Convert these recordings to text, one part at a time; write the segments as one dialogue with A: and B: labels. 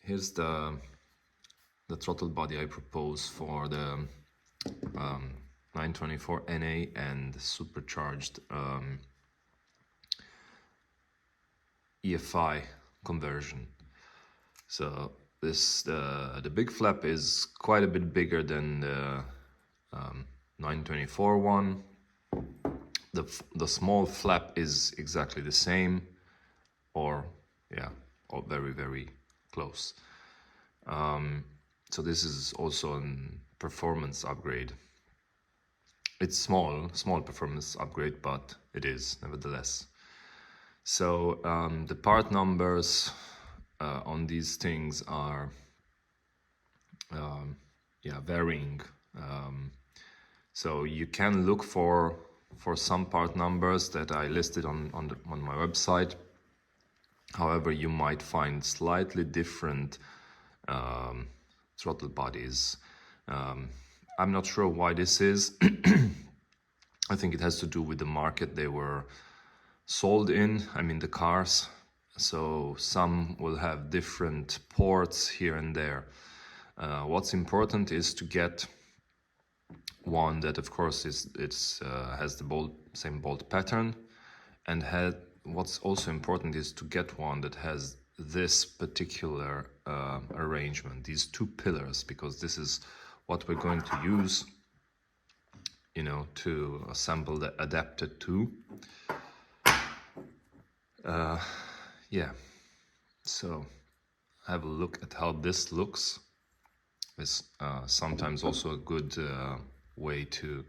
A: here's the throttle body I propose for the 924 NA and supercharged EFI conversion. So this the big flap is quite a bit bigger than the 924 one. The small flap is exactly the same, or very, very close. So this is also a performance upgrade. It's small performance upgrade, but it is nevertheless. So the part numbers on these things are varying. So you can look for some part numbers that I listed on my website. However, you might find slightly different throttle bodies. I'm not sure why this is. I think it has to do with the market they were sold in, I mean the cars. So some will have different ports here and there. What's important is to get one that, of course, has the same bolt pattern, and what's also important is to get one that has this particular arrangement, these two pillars, because this is what we're going to use, to assemble the adapter to. So have a look at how this looks. It's sometimes also a good way to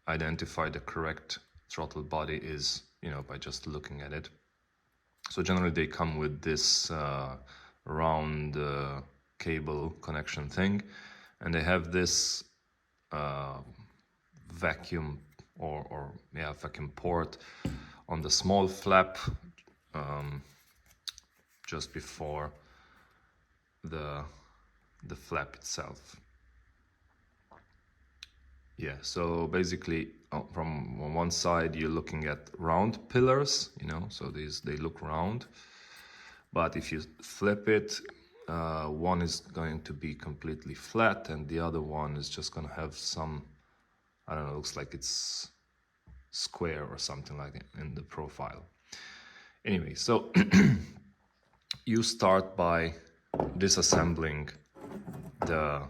A: identify the correct throttle body is, by just looking at it. So generally they come with this round cable connection thing, and they have this vacuum vacuum port on the small flap just before the flap itself. So basically from one side you're looking at round pillars, so they look round, but if you flip it, one is going to be completely flat and the other one is just going to have some, I don't know, looks like it's square or something like that in the profile. Anyway, so you start by disassembling the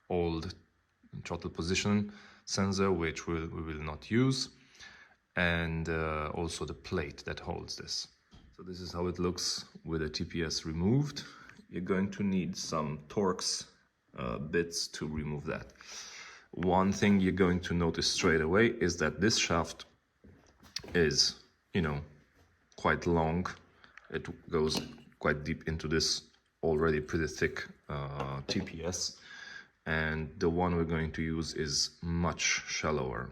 A: old throttle position sensor, which we will not use, and also the plate that holds this. So this is how it looks with the TPS removed. You're going to need some Torx bits to remove that. One thing you're going to notice straight away is that this shaft is, quite long. It goes quite deep into this already pretty thick TPS, and the one we're going to use is much shallower.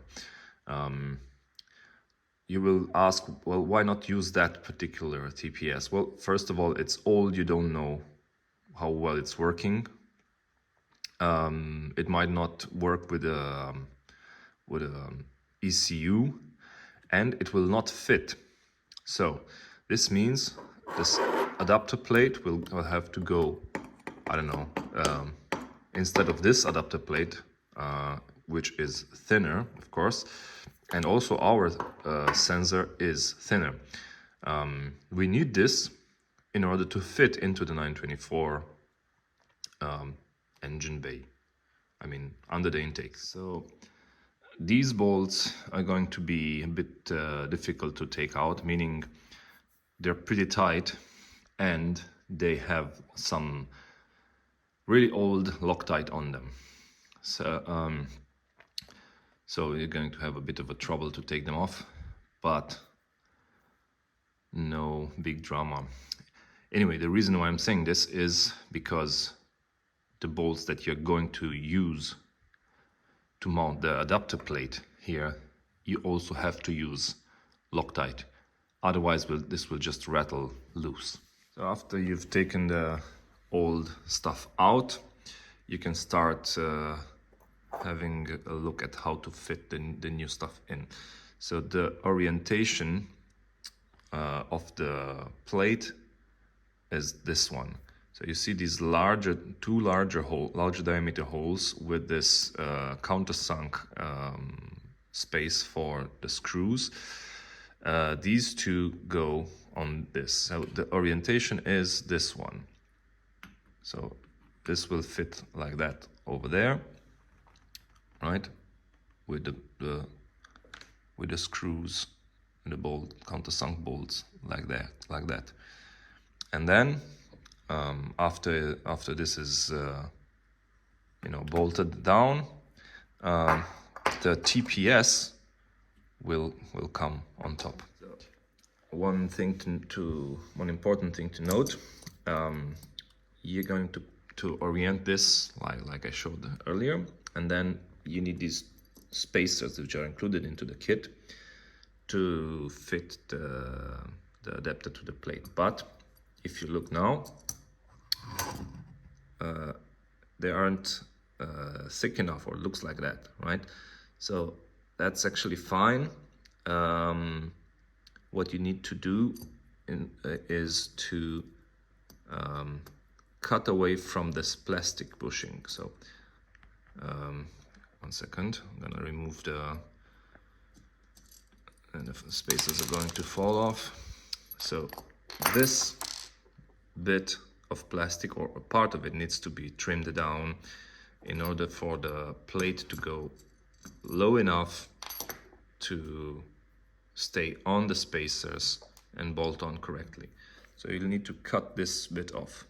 A: You will ask, well, why not use that particular TPS? Well, first of all, it's old, you don't know how well it's working. It might not work with a ECU, and it will not fit. So this means this adapter plate will have to go, I don't know, instead of this adapter plate, which is thinner, of course, and also our sensor is thinner. We need this in order to fit into the 924 engine bay, I mean under the intake. So these bolts are going to be a bit difficult to take out, meaning they're pretty tight and they have some really old Loctite on them. So you're going to have a bit of a trouble to take them off, but no big drama. Anyway, the reason why I'm saying this is because the bolts that you're going to use to mount the adapter plate here, you also have to use Loctite. Otherwise, this will just rattle loose. So after you've taken the old stuff out, you can start having a look at how to fit the new stuff in. So the orientation of the plate is this one. So you see these two larger diameter holes with this countersunk space for the screws. These two go on this. So the orientation is this one. So this will fit like that over there, right? With the screws and the countersunk bolts like that. And then after this is bolted down, the TPS will come on top. One important thing to note, you're going to orient this like I showed earlier, and then you need these spacers which are included into the kit to fit the adapter to the plate. But if you look now, they aren't thick enough, or looks like that, right? So that's actually fine. What you need to do is to cut away from this plastic bushing. So 1 second, I'm gonna remove and the spacers are going to fall off. So this bit of plastic, or a part of it, needs to be trimmed down in order for the plate to go low enough to stay on the spacers and bolt on correctly. So you'll need to cut this bit off.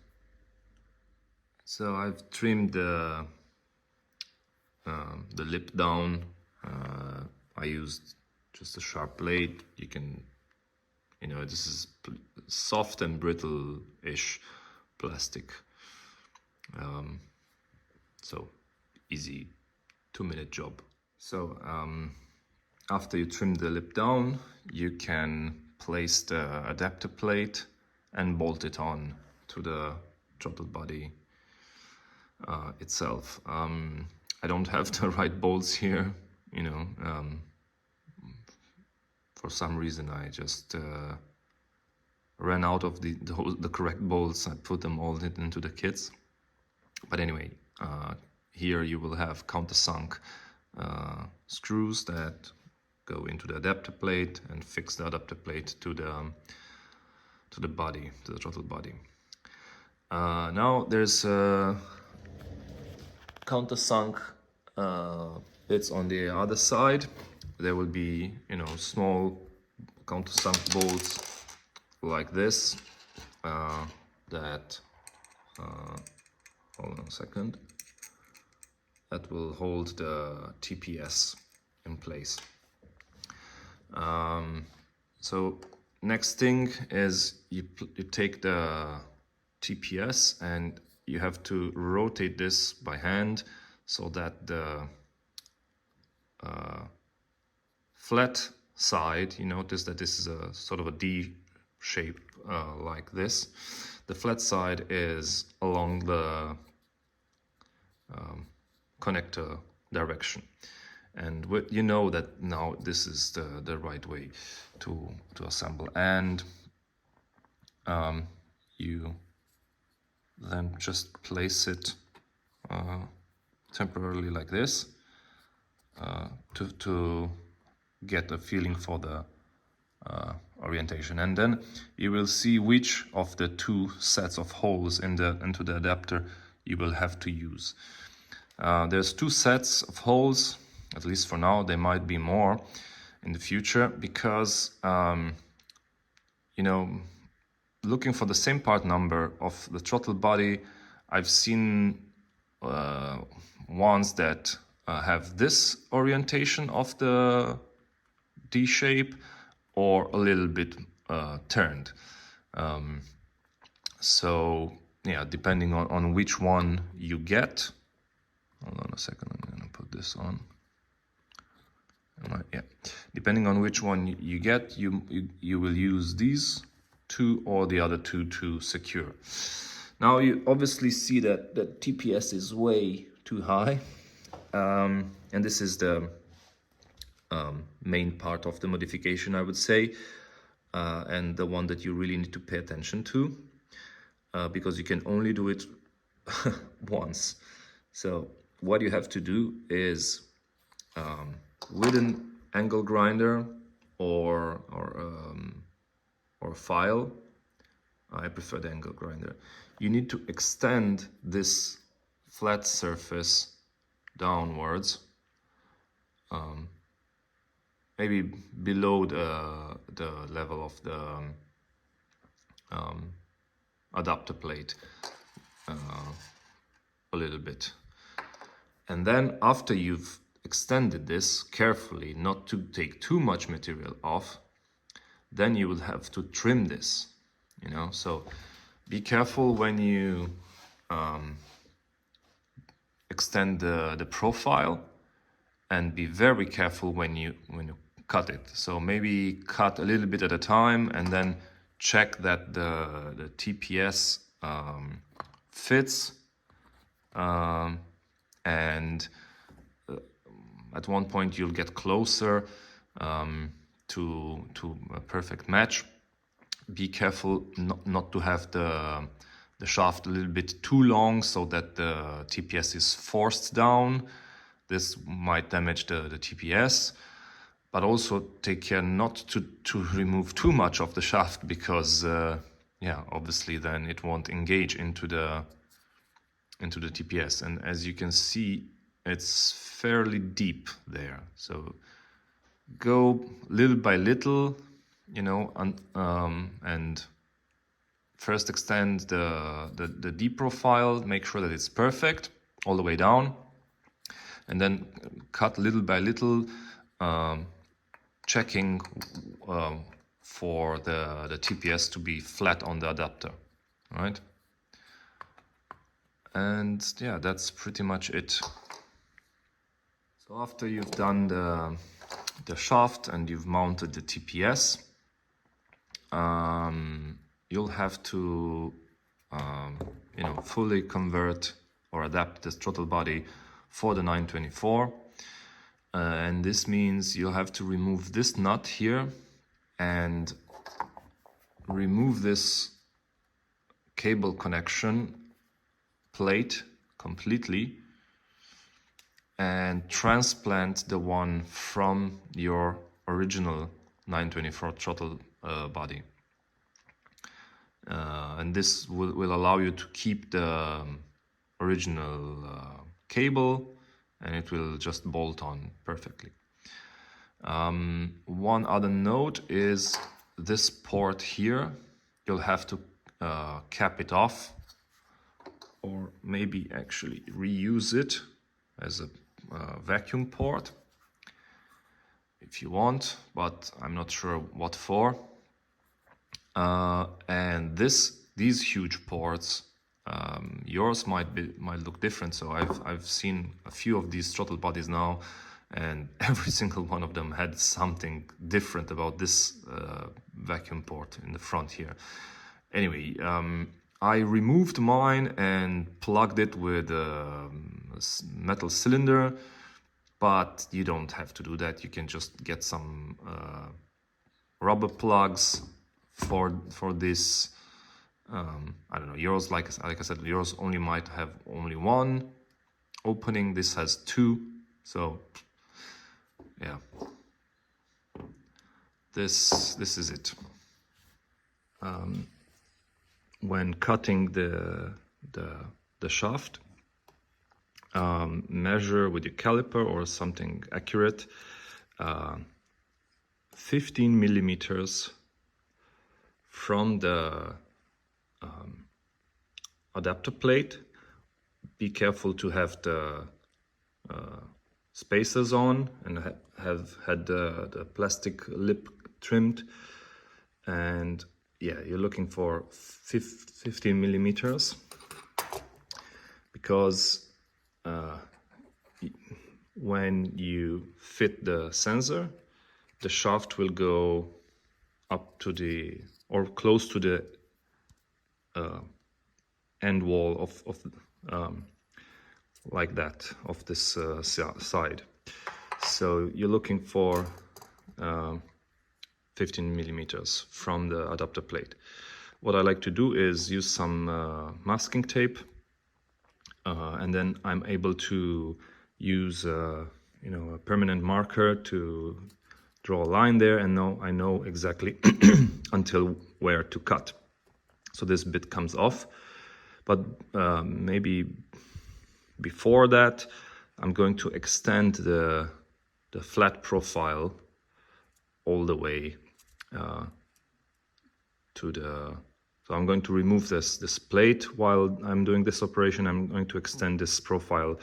A: So I've trimmed the lip down. I used just a sharp blade. You can, this is soft and brittle-ish plastic. So easy 2-minute job. So after you trim the lip down, you can place the adapter plate and bolt it on to the throttle body itself. I don't have the right bolts here, for some reason I just ran out of the correct bolts. I put them all into the kits. But anyway, here you will have countersunk screws that go into the adapter plate and fix the adapter plate to the body, to the throttle body. Now there's countersunk bits on the other side. There will be, small countersunk bolts like this that hold on a second, that will hold the TPS in place. So next thing is you take the TPS and you have to rotate this by hand so that the flat side, you notice that this is a sort of a D shape like this. The flat side is along the connector direction, and you know that now this is the right way to assemble. And you then just place it temporarily like this to get a feeling for the orientation, and then you will see which of the two sets of holes into the adapter you will have to use. There's 2 sets of holes, at least for now. There might be more in the future, because looking for the same part number of the throttle body, I've seen ones that have this orientation of the D shape, or a little bit turned. So yeah, depending on which one you get. Hold on a second, I'm gonna put this on. Yeah, depending on which one you get, you will use these 2 or the other 2 to secure. Now you obviously see that the TPS is way too high, and this is the main part of the modification, I would say, and the one that you really need to pay attention to. because you can only do it once. So what you have to do is with an angle grinder or file, I prefer the angle grinder, you need to extend this flat surface downwards, maybe below the level of the adapter plate a little bit. And then after you've extended this carefully, not to take too much material off, then you will have to trim this, you know. So be careful when you extend the profile, and be very careful when you cut it. So maybe cut a little bit at a time, and then check that the TPS fits, and at one point you'll get closer to a perfect match. Be careful not to have the shaft a little bit too long, so that the TPS is forced down. This might damage the TPS, but also take care not to remove too much of the shaft, because yeah, obviously then it won't engage into the TPS. And as you can see, it's fairly deep there. So go little by little, you know, and first extend the deep profile, make sure that it's perfect all the way down, and then cut little by little, checking for the TPS to be flat on the adapter, right? And yeah, that's pretty much it. So after you've done the shaft and you've mounted the TPS, you'll have to you know, fully convert or adapt the throttle body for the 924, and this means you'll have to remove this nut here and remove this cable connection plate completely, and transplant the one from your original 924 throttle body. And this will allow you to keep the original cable, and it will just bolt on perfectly. One other note is this port here. You'll have to cap it off, or maybe actually reuse it as a vacuum port if you want, but I'm not sure what for. And these huge ports, yours might look different. So I've seen a few of these throttle bodies now, and every single one of them had something different about this vacuum port in the front here. Anyway, I removed mine and plugged it with a metal cylinder, but you don't have to do that. You can just get some rubber plugs for this. I don't know, yours, like I said, yours only might have only one opening. This has two, so yeah, this is it. When cutting the shaft, measure with your caliper or something accurate 15 millimeters from the adapter plate. Be careful to have the spacers on, and have had the plastic lip trimmed. And yeah, you're looking for 15 millimeters, because when you fit the sensor, the shaft will go up to the, or close to the end wall of like that, of this side. So you're looking for 15 millimeters from the adapter plate. what I like to do is use some masking tape, and then I'm able to use a permanent marker to draw a line there, and now I know exactly until where to cut. So this bit comes off, but maybe before that I'm going to extend the flat profile all the way to the... So I'm going to remove this plate while I'm doing this operation. I'm going to extend this profile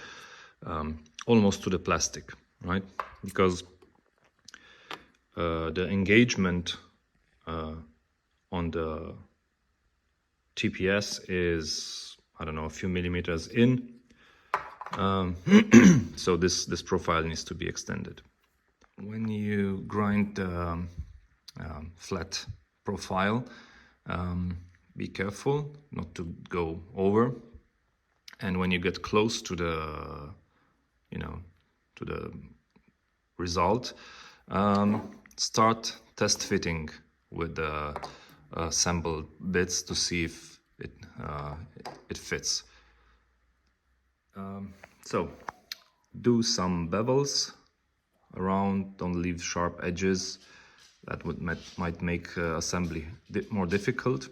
A: almost to the plastic, right? Because the engagement on the TPS is, I don't know, a few millimeters in. So this profile needs to be extended. When you grind the flat profile, be careful not to go over. And when you get close to the, to the result, start test fitting with the assembled bits to see if it fits. So do some bevels around, don't leave sharp edges. That might make assembly more difficult.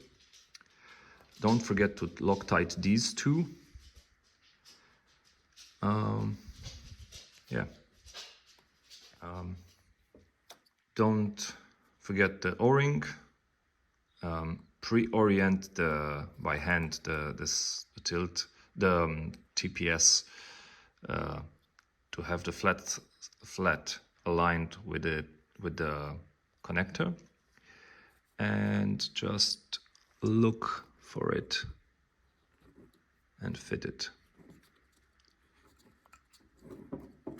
A: Don't forget to Loctite these two. Don't forget the O-ring. Pre-orient by hand the tilt, the TPS, to have the flat aligned with the connector, and just look for it and fit it.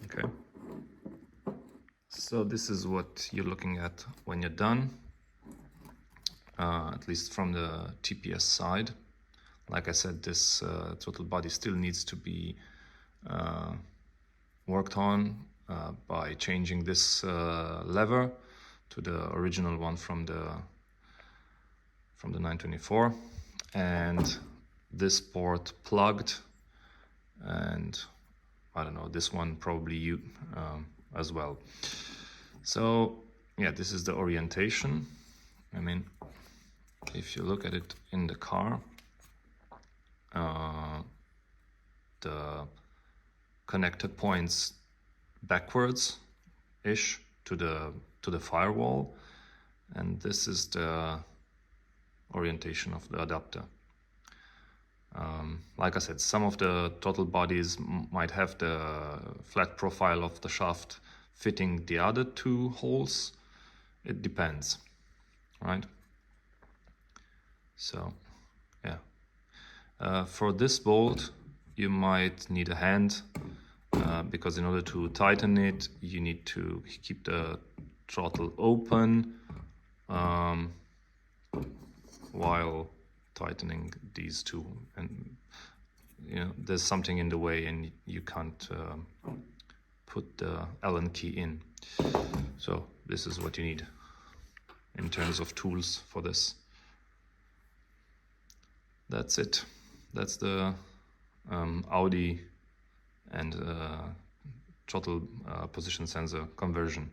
A: Okay. So this is what you're looking at when you're done, at least from the TPS side. Like I said, this throttle body still needs to be worked on by changing this lever to the original one from the 924, and this port plugged, and I don't know, this one probably as well. So yeah, this is the orientation. I mean, if you look at it in the car, the connector points backwards-ish to the firewall, and this is the orientation of the adapter. Like I said, some of the throttle bodies might have the flat profile of the shaft fitting the other two holes. It depends, right? So yeah, for this bolt you might need a hand, because in order to tighten it you need to keep the throttle open while tightening these two, and there's something in the way and you can't put the Allen key in. So this is what you need in terms of tools for this. That's it. That's the Audi and throttle position sensor conversion.